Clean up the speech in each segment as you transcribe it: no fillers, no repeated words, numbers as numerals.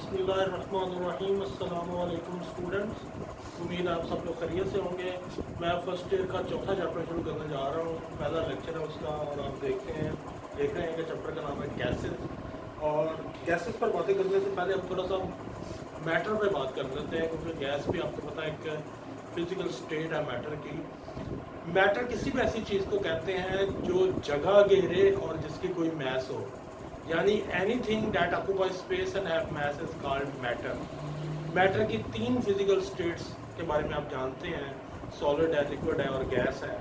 बिस्मिल्लाहिर्रहमानिर्रहीम। अस्सलामु अलैकुम स्टूडेंट्स, उम्मीद आप सब लोग खैरियत से होंगे। मैं फर्स्ट ईयर का चौथा चैप्टर शुरू करने जा रहा हूँ। पहला लेक्चर है उसका और आप देख रहे हैं कि चैप्टर का नाम है गैसेस। और गैसेस पर बातें करने से पहले हम थोड़ा सा मैटर पे बात कर लेते हैं, क्योंकि गैस भी आपको पता है एक फिजिकल स्टेट है मैटर की। मैटर किसी भी ऐसी चीज़ को कहते हैं जो जगह घेरे और जिसकी कोई मैस हो, यानी anything that occupy space and have mass is called matter. Matter की तीन फिजिकल स्टेट्स के बारे में आप जानते हैं, सॉलिड है, लिक्विड है और गैस है।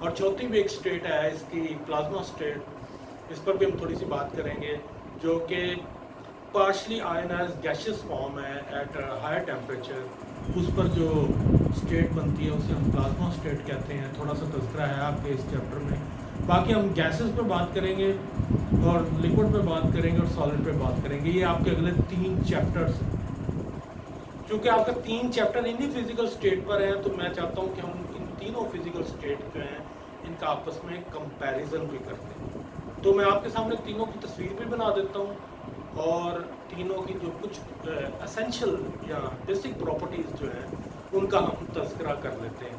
और चौथी भी एक स्टेट है इसकी, प्लाज्मा स्टेट। इस पर भी हम थोड़ी सी बात करेंगे, जो कि पार्शली आयनाइज गैशियस फॉर्म है एट हायर टेम्परेचर। उस पर जो स्टेट बनती है उसे हम प्लाज्मा स्टेट कहते हैं। थोड़ा सा तज़किरा है आपके इस चैप्टर में। बाकी हम गैसेस पर बात करेंगे और लिक्विड पे बात करेंगे और सॉलिड पे बात करेंगे। ये आपके अगले 3 चैप्टर्स हैं। क्योंकि आपका 3 चैप्टर इन्हीं फिजिकल स्टेट पर हैं, तो मैं चाहता हूँ कि हम इन तीनों फिजिकल स्टेट जो हैं इनका आपस में कंपैरिजन भी करते हैं। तो मैं आपके सामने तीनों की तस्वीर भी बना देता हूँ और तीनों की जो कुछ एसेंशियल या बेसिक प्रॉपर्टीज़ जो हैं उनका हम तज़किरा कर लेते हैं।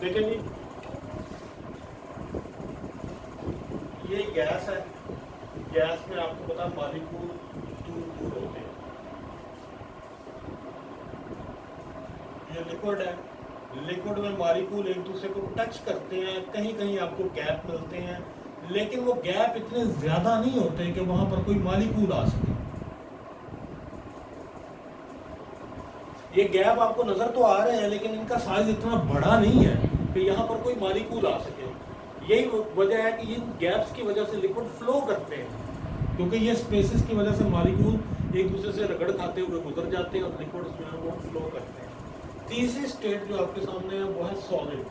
देखिए जी, ये गैस है। गैस में आपको पता मॉलिक्यूल दूर दूर होते हैं। ये लिक्विड है। लिक्विड में मॉलिक्यूल एक दूसरे को टच करते हैं, कहीं कहीं आपको गैप मिलते हैं, लेकिन वो गैप इतने ज़्यादा नहीं होते कि वहाँ पर कोई मॉलिक्यूल आ सके। ये गैप आपको नज़र तो आ रहे हैं, लेकिन इनका साइज इतना बड़ा नहीं है कि यहाँ पर कोई मॉलिक्यूल आ सके। यही वजह है कि इन गैप्स की वजह से लिक्विड फ्लो करते हैं, क्योंकि ये स्पेसेस की वजह से मॉलिक्यूल एक दूसरे से रगड़ खाते हुए गुजर जाते हैं और लिक्विड जो है वो फ्लो करते हैं। तीसरी स्टेट जो आपके सामने है वो है सॉलिड।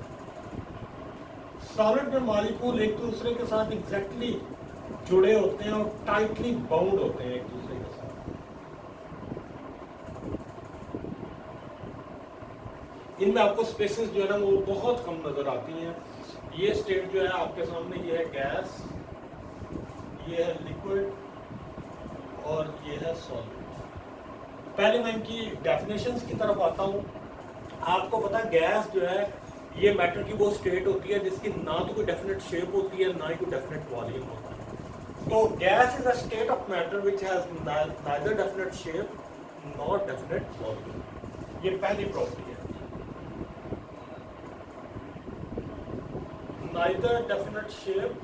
सॉलिड में मॉलिक्यूल एक दूसरे के साथ एग्जैक्टली जुड़े होते हैं और टाइटली बाउंड होते हैं एक दूसरे के साथ। इनमें आपको स्पेसेस जो है ना वो बहुत कम नजर आती हैं। ये स्टेट जो है आपके सामने, ये है गैस, ये है लिक्विड और ये है सॉलिड। पहले मैं इनकी डेफिनेशंस की तरफ आता हूँ। आपको पता है गैस जो है ये मैटर की वो स्टेट होती है जिसकी ना तो कोई डेफिनेट शेप होती है, ना ही कोई डेफिनेट वॉल्यूम होता है। तो gas is a state of matter which has neither definite shape not definite volume. ये पहली प्रॉपर्टी है, neither definite shape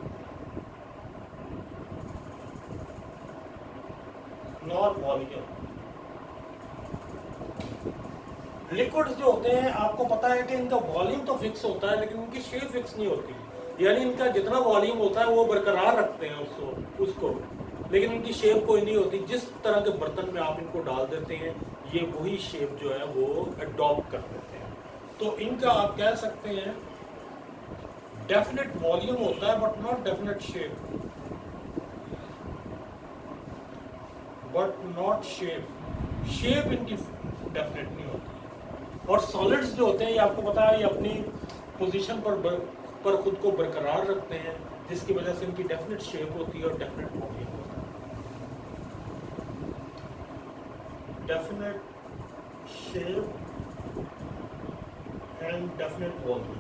nor volume। Liquids जो होते हैं आपको पता है कि इनका वॉल्यूम तो फिक्स होता है, लेकिन उनकी शेप फिक्स नहीं होती। यानी इनका जितना वॉल्यूम होता है वो बरकरार रखते हैं उसको, लेकिन इनकी शेप कोई नहीं होती। जिस तरह के बर्तन में आप इनको डाल देते हैं ये वही शेप जो है वो अडॉप्ट कर लेते हैं। तो इनका आप कह सकते हैं डेफिनेट वॉल्यूम होता है but not definite shape, but not shape. Shape इनकी डेफिनेट नहीं होती। और सॉलिड्स जो होते हैं ये आपको पता है ये अपनी पोजीशन पर खुद को बरकरार रखते हैं, जिसकी वजह से इनकी डेफिनेट शेप होती है और डेफिनेट वॉल्यूम होता है। Definite shape and definite volume.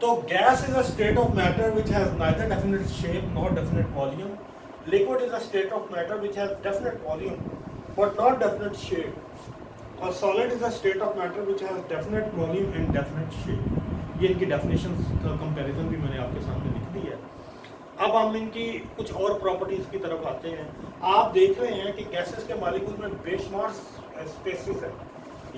तो gas is a state of matter which has neither definite shape nor definite volume. Liquid is a state of matter which has definite volume but not definite shape. और solid is a state of matter which has definite volume and definite shape. ये इनकी definitions का comparison भी मैंने आपके सामने लिख दी है। अब हम इनकी कुछ और प्रॉपर्टीज की तरफ आते हैं। आप देख रहे हैं कि गैसेस के मॉलिक्यूल में बेशुमार स्पेसिस है।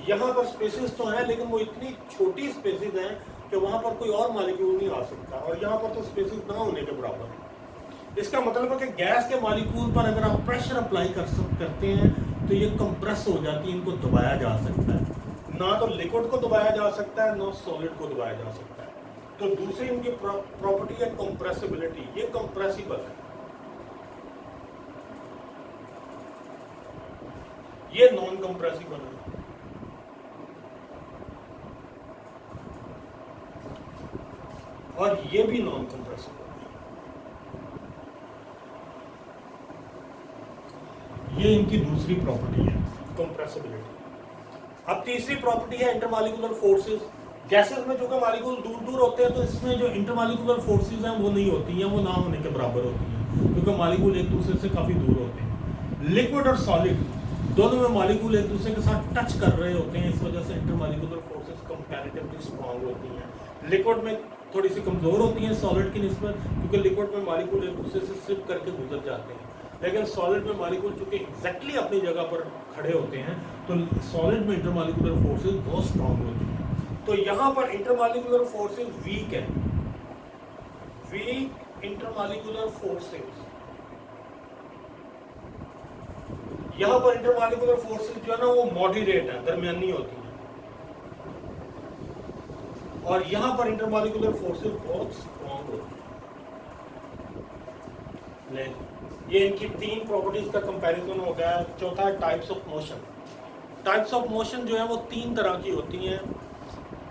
यहाँ पर स्पेसिस तो हैं, लेकिन वो इतनी छोटी स्पेसिस हैं कि वहाँ पर कोई और मॉलिक्यूल नहीं आ सकता, और यहाँ पर तो स्पेसिस ना होने के बराबर है। इसका मतलब है कि गैस के मॉलिक्यूल पर अगर आप प्रेशर अप्लाई करते हैं तो ये कंप्रेस हो जाती है, इनको दबाया जा सकता है। ना तो लिक्विड को दबाया जा सकता है, ना सॉलिड को दबाया जा सकता है। तो दूसरी इनकी प्रॉपर्टी है कंप्रेसिबिलिटी। ये कंप्रेसिबल है, ये नॉन कंप्रेसिबल है। और ये भी नॉन कंप्रेसिबल है। ये इनकी दूसरी प्रॉपर्टी है कंप्रेसिबिलिटी। अब तीसरी प्रॉपर्टी है इंटरमॉलिक्यूलर फोर्सेस। गैसेस में जो कि मॉलिक्यूल दूर दूर होते हैं तो इसमें जो इंटरमॉलिक्यूलर फोर्सेस हैं वो नहीं होती हैं, वो ना होने के बराबर होती हैं क्योंकि मॉलिक्यूल एक दूसरे से काफ़ी दूर होते हैं। लिक्विड और सॉलिड दोनों में मॉलिक्यूल एक दूसरे के साथ टच कर रहे होते हैं, इस वजह से इंटरमॉलिक्यूलर फोर्सेस कंपैरेटिवली स्ट्रांग होती हैं। लिक्विड में थोड़ी सी कमज़ोर होती हैं सॉलिड की निस्बत, क्योंकि लिक्विड में मॉलिक्यूल एक दूसरे से स्लिप करके गुजर जाते हैं, लेकिन सॉलिड में मॉलिक्यूल चूंकि एग्जैक्टली अपनी जगह पर खड़े होते हैं तो सॉलिड में इंटरमॉलिक्यूलर फोर्सेस बहुत स्ट्रांग होती हैं। तो यहाँ पर इंटरमॉलिक्यूलर फोर्सेस वीक है, वीक इंटरमॉलिक्यूलर फोर्सेस। यहाँ पर इंटरमॉलिक्यूलर फोर्सेस जो है ना वो मॉडरेट है, दरमियानी होती है, और यहाँ पर इंटरमॉलिक्यूलर फोर्सेस बहुत स्ट्रांग होती है। ये इनकी तीन प्रॉपर्टीज का कंपैरिजन हो गया। चौथा है types of motion. Types of motion जो है वो तीन तरह की होती हैं।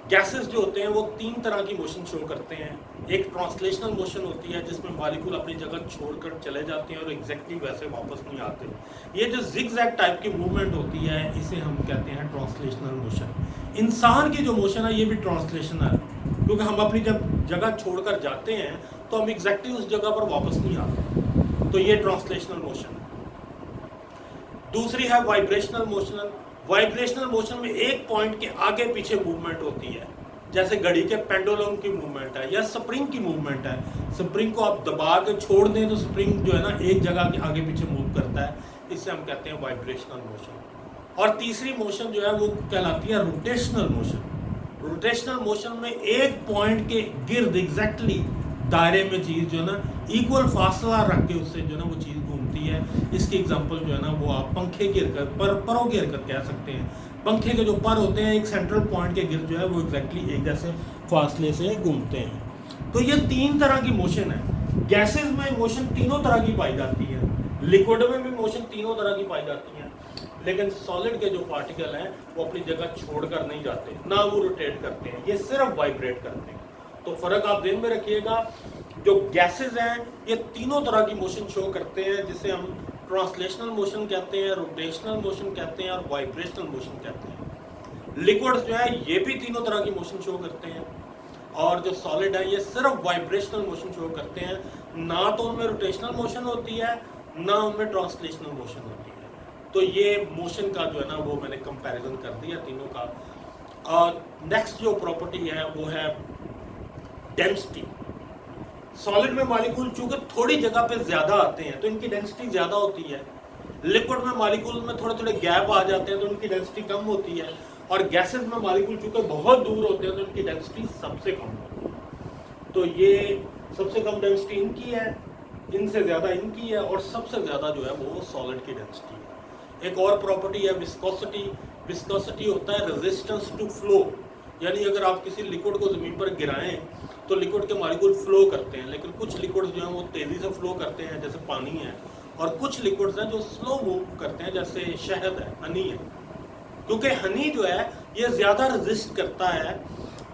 गैसेस जो होते हैं वो तीन तरह की मोशन शो करते हैं। एक ट्रांसलेशनल मोशन होती है जिसमें मॉलिक्यूल अपनी जगह छोड़कर चले जाते हैं और एग्जैक्टली वैसे वापस नहीं आते। ये जो जिगजैग टाइप की मूवमेंट होती है इसे हम कहते हैं ट्रांसलेशनल मोशन। इंसान की जो मोशन है ये भी ट्रांसलेशनल है, क्योंकि हम अपनी जब जगह छोड़कर जाते हैं तो हम एग्जैक्टली उस जगह पर वापस नहीं आते, तो ये ट्रांसलेशनल मोशन है। दूसरी है वाइब्रेशनल मोशन। वाइब्रेशनल मोशन में एक पॉइंट के आगे पीछे मूवमेंट होती है, जैसे घड़ी के पेंडुलम की मूवमेंट है या स्प्रिंग की मूवमेंट है। स्प्रिंग को आप दबा के छोड़ दें तो स्प्रिंग जो है ना एक जगह के आगे पीछे मूव करता है, इसे हम कहते हैं वाइब्रेशनल मोशन। और तीसरी मोशन जो है वो कहलाती है रोटेशनल मोशन। रोटेशनल मोशन में एक पॉइंट के गिर्द एग्जैक्टली दायरे में चीज़ जो है ना इक्वल फासला रख के उससे जो है ना वो चीज़ घूमती है। इसकी एग्जांपल जो है ना वो आप पंखे की हरकत परों की हरकत कह सकते हैं। पंखे के जो पर होते हैं एक सेंट्रल पॉइंट के गिर्द जो है वो एग्जैक्टली एक जैसे फासले से घूमते हैं। तो ये तीन तरह की मोशन है। गैसेज में मोशन तीनों तरह की पाई जाती है, लिक्विड में भी मोशन तीनों तरह की पाई जाती है, लेकिन सॉलिड के जो पार्टिकल हैं वो अपनी जगह छोड़कर नहीं जाते, ना वो रोटेट करते हैं, ये सिर्फ वाइब्रेट करते हैं। तो फर्क आप ध्यान में रखिएगा। जो गैसेस हैं ये तीनों तरह की मोशन शो करते हैं, जिसे हम ट्रांसलेशनल मोशन कहते हैं, रोटेशनल मोशन कहते हैं और वाइब्रेशनल मोशन कहते हैं। लिक्विड्स जो है ये भी तीनों तरह की मोशन शो करते हैं, और जो सॉलिड है ये सिर्फ वाइब्रेशनल मोशन शो करते हैं। ना तो उनमें रोटेशनल मोशन होती है ना उनमें ट्रांसलेशनल मोशन होती है। तो ये मोशन का जो है ना वो मैंने कंपैरिजन कर दिया तीनों का। और नेक्स्ट जो प्रॉपर्टी है वो है डेंसिटी। सॉलिड में मॉलिक्यूल चूंकि थोड़ी जगह पे ज्यादा आते हैं तो इनकी डेंसिटी ज्यादा होती है। लिक्विड में मॉलिक्यूल में थोड़े थोड़े गैप आ जाते हैं तो इनकी डेंसिटी कम होती है। और गैसेस में मॉलिक्यूल चूंकि बहुत दूर होते हैं तो इनकी डेंसिटी सबसे कम होती है। तो ये सबसे कम डेंसिटी इनकी है, इनसे ज्यादा इनकी है, और सबसे ज्यादा जो है वो सॉलिड की डेंसिटी है। एक और प्रॉपर्टी है विस्कोसिटी। विस्कोसिटी होता है रेजिस्टेंस टू फ्लो, यानी अगर आप किसी लिक्विड को जमीन पर गिराएं तो लिक्विड के मॉलिक्यूल फ्लो करते हैं, लेकिन कुछ लिक्विड्स जो हैं वो तेजी से फ्लो करते हैं जैसे पानी है, और कुछ लिक्विड्स हैं जो स्लो मूव करते हैं जैसे शहद है, हनी है। क्योंकि हनी जो है ये ज़्यादा रेजिस्ट करता है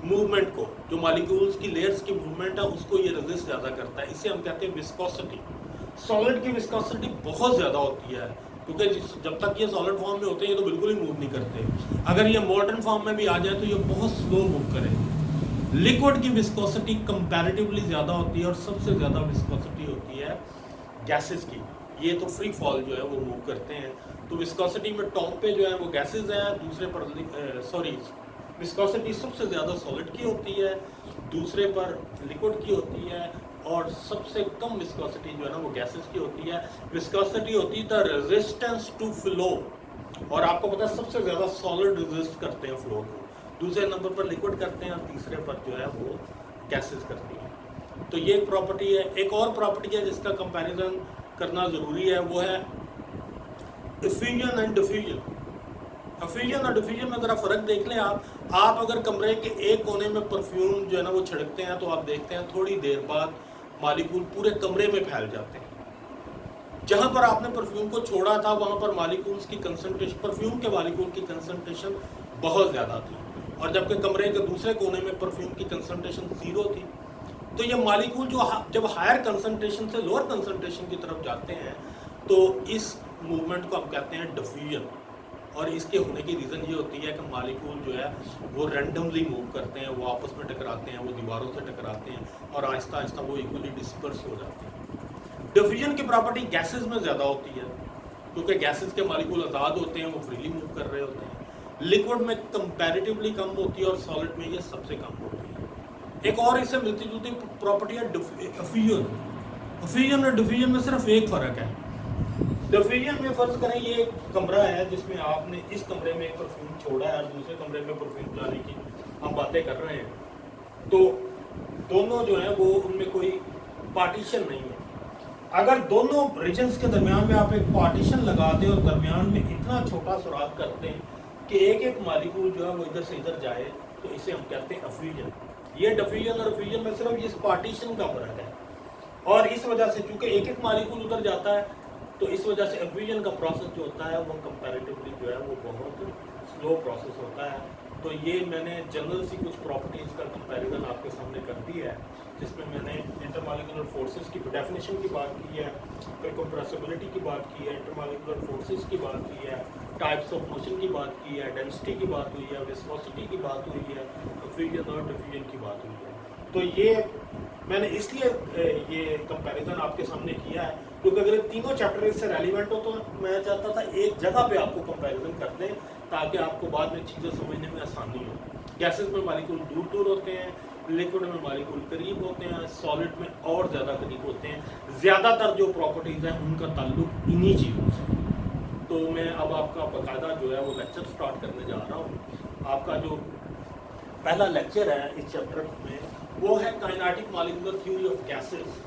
मूवमेंट को, जो मॉलिक्यूल्स की लेयर्स की मूवमेंट है उसको ये रेजिस्ट ज़्यादा करता है, इसे हम कहते हैं विस्कोसिटी। सॉलिड की विस्कोसिटी बहुत ज़्यादा होती है, क्योंकि जब तक ये सॉलिड फॉर्म में होते हैं ये तो बिल्कुल ही मूव नहीं करते। अगर ये मॉडर्न फॉर्म में भी आ जाए तो ये बहुत स्लो मूव करेंगे। लिक्विड की विस्कोसिटी कंपैरेटिवली ज़्यादा होती है, और सबसे ज़्यादा विस्कोसिटी होती है गैसेस की। ये तो फ्री फॉल जो है वो मूव करते हैं। तो विस्कोसिटी में टॉप पे जो है वो गैसेस है, दूसरे पर विस्कोसिटी सबसे ज़्यादा सॉलिड की होती है, दूसरे पर लिक्विड की होती है, और सबसे कम विस्कोसिटी जो है ना वो गैसेस की होती है। विस्कोसिटी होती है द रेजिस्टेंस टू फ्लो, और आपको पता है सबसे ज़्यादा सॉलिड रेजिस्ट करते हैं फ्लो को, दूसरे नंबर पर लिक्विड करते हैं, और तीसरे पर जो है वो गैसेस करती हैं। तो ये एक प्रॉपर्टी है। एक और प्रॉपर्टी है जिसका कंपैरिजन करना ज़रूरी है, वो है डिफ्यूजन एंड डिफ्यूजन। डिफ्यूजन और डिफ्यूजन में ज़रा फ़र्क देख लें आप अगर कमरे के एक कोने में परफ्यूम जो है ना वो छिड़कते हैं तो आप देखते हैं थोड़ी देर बाद मॉलिक्यूल पूरे कमरे में फैल जाते हैं। जहाँ पर आपने परफ्यूम को छोड़ा था वहाँ पर मॉलिक्यूल्स की कंसंट्रेशन, परफ्यूम के मॉलिक्यूल की कंसंट्रेशन बहुत ज़्यादा थी, और जबकि कमरे के दूसरे कोने में परफ्यूम की कंसंट्रेशन 0 थी। तो ये मॉलिक्यूल जो जब हायर कंसंट्रेशन से लोअर कंसंट्रेशन की तरफ जाते हैं तो इस मूवमेंट को हम कहते हैं डिफ्यूजन। और इसके होने की रीज़न ये होती है कि मालिक्यूल जो है वो रैंडमली मूव करते हैं, वो आपस में टकराते हैं, वो दीवारों से टकराते हैं और आहिस्ता आहिस्ता वो इक्वली डिस्पर्स हो जाते हैं। डिफ्यूजन की प्रॉपर्टी गैसेस में ज़्यादा होती है, क्योंकि गैसेस के मालिक्यूल आज़ाद होते हैं, वो फ्रीली मूव कर रहे होते हैं। लिक्विड में कंपैरेटिवली कम होती है और सॉलिड में ये सबसे कम होती है। एक और इससे मिलती जुलती प्रॉपर्टी है डिफ्यूजन। डिफ्यूजन और डिफ्यूजन में सिर्फ एक फ़र्क है। डिफ्यूजन में फ़र्ज करें ये एक कमरा है जिसमें आपने इस कमरे में एक परफ्यूम छोड़ा है और दूसरे कमरे में परफ्यूम जाने की हम बातें कर रहे हैं, तो दोनों जो है वो उनमें कोई पार्टीशन नहीं है। अगर दोनों रीजन्स के दरमियान में आप एक पार्टीशन लगा दें और दरमियान में इतना छोटा सुराख कर दें कि एक एक मालिक्यूल जो है वो इधर से इधर जाए, तो इसे हम कहते हैं डिफ्यूजन। ये डिफ्यूजन और फ्यूजन में सिर्फ इस पार्टीशन का फर्क है। और इस वजह से चूंकि एक एक मालिक्यूल उधर जाता है, तो इस वजह से डिफ्यूजन का प्रोसेस जो होता है वो कंपैरेटिवली जो है वो बहुत स्लो प्रोसेस होता है। तो ये मैंने जनरल सी कुछ प्रॉपर्टीज़ का कंपैरिजन आपके सामने कर दी है, जिसमें मैंने इंटरमॉलिक्यूलर फोर्सेस की डेफिनेशन की बात की है, फिर कंप्रेसिबिलिटी की बात की है, इंटरमॉलिक्यूलर फोर्सेस की बात की है, टाइप्स ऑफ मोशन की बात की है, डेंसिटी की बात हुई है, विस्कोसिटी की बात हुई है, डिफ्यूजन और डिफ्यूजन की बात हुई है। तो ये मैंने इसलिए ये कंपैरिजन आपके सामने किया है क्योंकि अगर तीनों चैप्टर इससे रेलिवेंट हो तो मैं चाहता था एक जगह पे आपको कंपैरिजन कर दें ताकि आपको बाद में चीज़ें समझने में आसानी हो। गैसेस में मालिक्यूल दूर दूर होते हैं, लिक्विड में मालिक्यूल करीब होते हैं, सॉलिड में और ज़्यादा करीब होते हैं। ज़्यादातर जो प्रॉपर्टीज़ हैं उनका ताल्लुक इन्हीं चीज़ों से। तो मैं अब आपका बाकायदा जो है वो लेक्चर स्टार्ट करने जा रहा हूँ। आपका जो पहला लेक्चर है इस चैप्टर में वो है kinetic molecular theory of gases.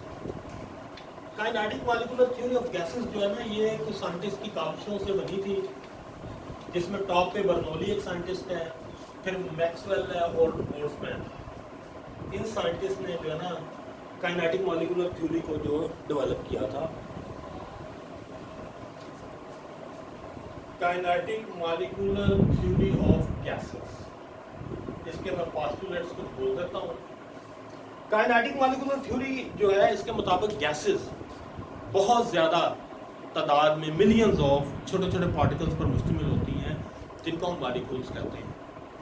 Kinetic molecular theory of gases जो है ना, ये कुछ साइंटिस्ट की काविशों से बनी थी, जिसमें टॉप पे बर्नौली एक साइंटिस्ट है, फिर मैक्सवेल है और बोल्ट्जमैन। इन साइंटिस्ट ने जो है ना काइनेटिक मॉलिक्यूलर थ्योरी को जो डेवलप किया था। Kinetic molecular theory of gases, इसके मैं पोस्टुलेट्स कुछ बोल देता हूँ। काइनेटिक मॉलिक्यूलर थ्योरी जो है इसके मुताबिक गैसेस बहुत ज़्यादा तादाद में मिलियंस ऑफ छोटे छोटे पार्टिकल्स पर मुश्तमिल होती हैं, जिनको हम मॉलिक्यूल्स कहते हैं।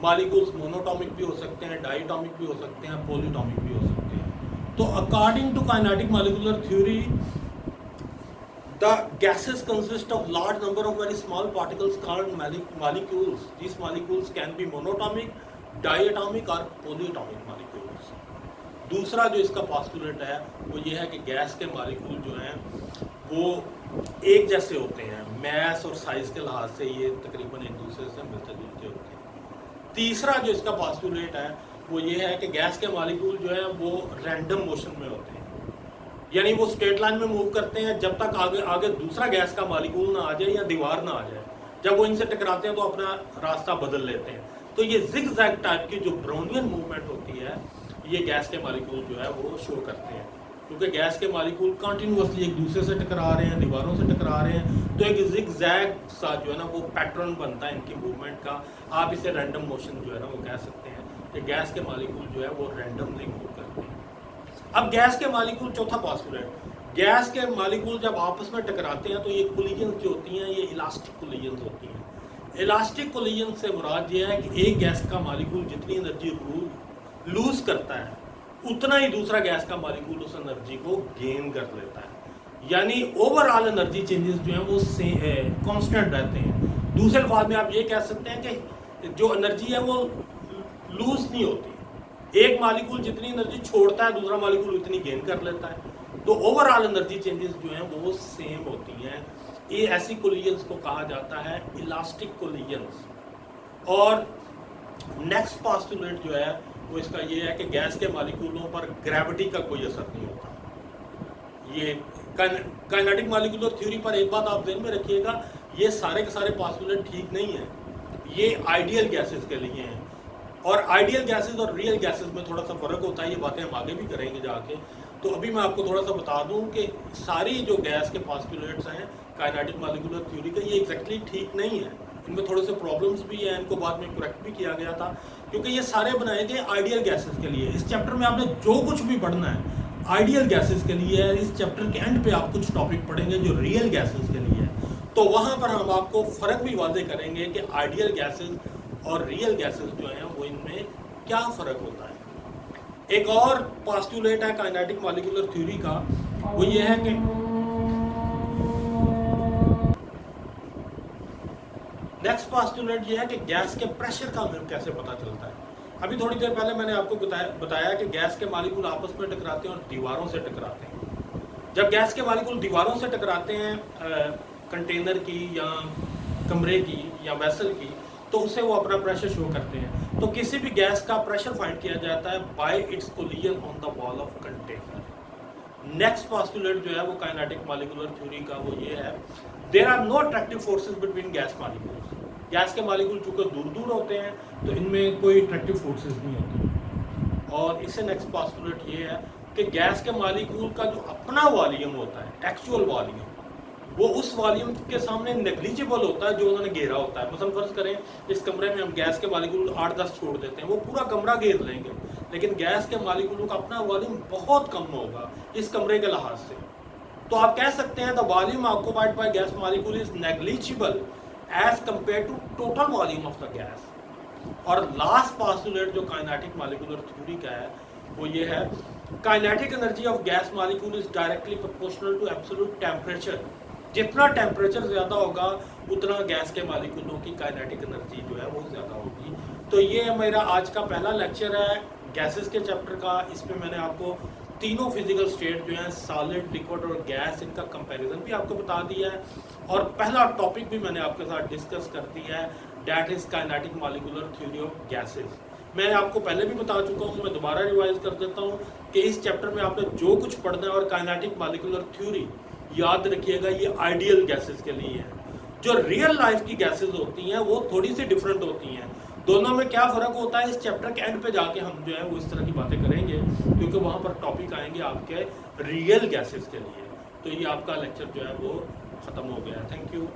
मॉलिक्यूल्स मोनोटॉमिक भी हो सकते हैं, डाइटॉमिक भी हो सकते हैं, पॉलीटॉमिक भी हो सकते हैं। तो according to kinetic molecular theory the gases consist of large number of very small particles called molecules. This molecules can be monoatomic, diatomic और पॉलीटॉमिक मॉलिक्यूल्स। दूसरा जो इसका पोस्टुलेट है वो ये है कि गैस के मॉलिक्यूल जो हैं वो एक जैसे होते हैं, मैस और साइज के लिहाज से ये तकरीबन एक दूसरे से मिलते जुलते होते हैं। तीसरा जो इसका पोस्टुलेट है वो ये है कि गैस के मॉलिक्यूल जो है वो रैंडम मोशन में होते हैं, यानी वो स्ट्रेट लाइन में मूव करते हैं जब तक आगे आगे दूसरा गैस का मॉलिक्यूल ना आ जाए या दीवार ना आ जाए। जब वो इनसे टकराते हैं तो अपना रास्ता बदल लेते हैं। तो ये जिग-जैग टाइप की जो ब्राउनियन मूवमेंट होती है ये गैस के मॉलिक्यूल जो है वो शो करते हैं, क्योंकि गैस के मॉलिक्यूल कंटिन्यूअसली एक दूसरे से टकरा रहे हैं, दीवारों से टकरा रहे हैं, तो एक जिग-जैग सा जो है ना वो पैटर्न बनता है इनकी मूवमेंट का। आप इसे रैंडम मोशन जो है ना वो कह सकते हैं कि गैस के मॉलिक्यूल जो है वो रैंडमली मूव करते हैं। अब गैस के मॉलिक्यूल, चौथा पोस्टुलेट, गैस के मॉलिक्यूल जब आपस में टकराते हैं तो ये कोलिजन जो होती हैं ये इलास्टिक कोलिजन होती हैं। इलास्टिक कोलिजन से मुराद ये है कि एक गैस का मॉलिक्यूल जितनी एनर्जी लूज करता है उतना ही दूसरा गैस का मॉलिक्यूल उस एनर्जी को गेन कर लेता है, यानी ओवरऑल एनर्जी चेंजेस जो हैं वो कांस्टेंट रहते हैं। दूसरे अल्फाज में आप ये कह सकते हैं कि जो एनर्जी है वो लूज नहीं होती। एक मॉलिक्यूल जितनी एनर्जी छोड़ता है दूसरा मॉलिक्यूल उतनी गेन कर लेता है, तो ओवरऑल एनर्जी चेंजेस जो हैं वो सेम होती हैं। ये ऐसी कोलिजन्स को कहा जाता है इलास्टिक कोलिजन्स। और नेक्स्ट पोस्टुलेट जो है वो इसका ये है कि गैस के मॉलिक्यूलों पर ग्रेविटी का कोई असर नहीं होता। ये काइनेटिक मॉलिक्यूलर थ्योरी पर एक बात आप ध्यान में रखिएगा, ये सारे के सारे पोस्टुलेट ठीक नहीं है, ये आइडियल गैसेस के लिए हैं। और आइडियल गैसेस और रियल गैसेस में थोड़ा सा फ़र्क होता है, ये बातें हम आगे भी करेंगे जाके। तो अभी मैं आपको थोड़ा सा बता दूं कि सारी जो गैस के पोस्टुलेट्स हैं काइनेटिक मॉलिक्यूलर थ्योरी का ये एग्जैक्टली ठीक नहीं है, इनमें थोड़े से प्रॉब्लम्स भी हैं, इनको बाद में करेक्ट भी किया गया था, क्योंकि ये सारे बनाए गए आइडियल गैसेस के लिए। इस चैप्टर में आपने जो कुछ भी पढ़ना है आइडियल गैसेस के लिए है। इस चैप्टर के एंड पे आप कुछ टॉपिक पढ़ेंगे जो रियल गैसेस के लिए है, तो वहाँ पर हम आपको फ़र्क भी वाज़े करेंगे कि आइडियल गैसेस और रियल गैसेस जो हैं वो इनमें क्या फ़र्क होता है। एक और पोस्टुलेट है काइनेटिक मॉलिक्यूलर थ्योरी का, वो ये है कि नेक्स्ट पोस्टुलेट ये है कि गैस के प्रेशर का हमें कैसे पता चलता है। अभी थोड़ी देर पहले मैंने आपको बताया कि गैस के मॉलिक्यूल आपस में टकराते हैं और दीवारों से टकराते हैं। जब गैस के मॉलिक्यूल दीवारों से टकराते हैं कंटेनर की या कमरे की या वेसल की, तो उसे वो अपना प्रेशर शो करते हैं। तो किसी भी गैस का प्रेशर फाइंड किया जाता है bye it's collision on the wall of container. Next postulate जो है वो काइनेटिक मॉलिक्यूलर थ्योरी का वो ये है, there are no attractive forces between gas molecules. Gas के मॉलिक्यूल चूंकि दूर दूर होते हैं तो इनमें कोई अट्रैक्टिव फोर्सेस नहीं होती। और इससे नेक्स्ट पोस्टुलेट ये है कि गैस के मॉलिक्यूल का जो अपना वॉल्यूम होता है, एक्चुअल वॉल्यूम, वो उस वॉल्यूम के सामने नेग्लिजिबल होता है जो उन्होंने घेरा होता है। मसलन फर्ज करें इस कमरे में हम गैस के मॉलिक्यूल 8-10 छोड़ देते हैं, वो पूरा कमरा घेर लेंगे, लेकिन गैस के मॉलिक्यूल का अपना वॉल्यूम बहुत कम होगा इस कमरे के लिहाज से। तो आप कह सकते हैं the volume occupied by gas molecule is negligible as compare to total volume of the gas. और लास्ट पोस्टुलेट जो काइनेटिक मॉलिक्यूलर थ्योरी का है वो ये है, kinetic energy of gas molecule is directly proportional to absolute temperature. जितना temperature ज़्यादा होगा उतना गैस के मॉलिक्यूलों की काइनेटिक एनर्जी जो है वो ज़्यादा होगी। तो ये मेरा आज का पहला लेक्चर है गैसेस के चैप्टर का। इस पे मैंने आपको तीनों फिजिकल स्टेट जो हैं, सॉलिड, लिक्विड और गैस, इनका कंपैरिजन भी आपको बता दिया है। और पहला टॉपिक भी मैंने आपके साथ डिस्कस कर दिया है, that is kinetic molecular theory of gases. मैं आपको पहले भी बता चुका हूँ, मैं दोबारा रिवाइज कर देता हूँ कि इस चैप्टर में आपने जो कुछ पढ़ना है, और काइनेटिक मॉलिक्यूलर थ्योरी याद रखिएगा ये आइडियल गैसेस के लिए है। जो रियल लाइफ की गैसेस होती हैं वो थोड़ी सी डिफरेंट होती हैं। दोनों में क्या फ़र्क होता है इस चैप्टर के एंड पे जाके हम जो है वो इस तरह की बातें करेंगे, क्योंकि वहाँ पर टॉपिक आएंगे आपके रियल गैसेस के लिए। तो ये आपका लेक्चर जो है वो ख़त्म हो गया। Thank you.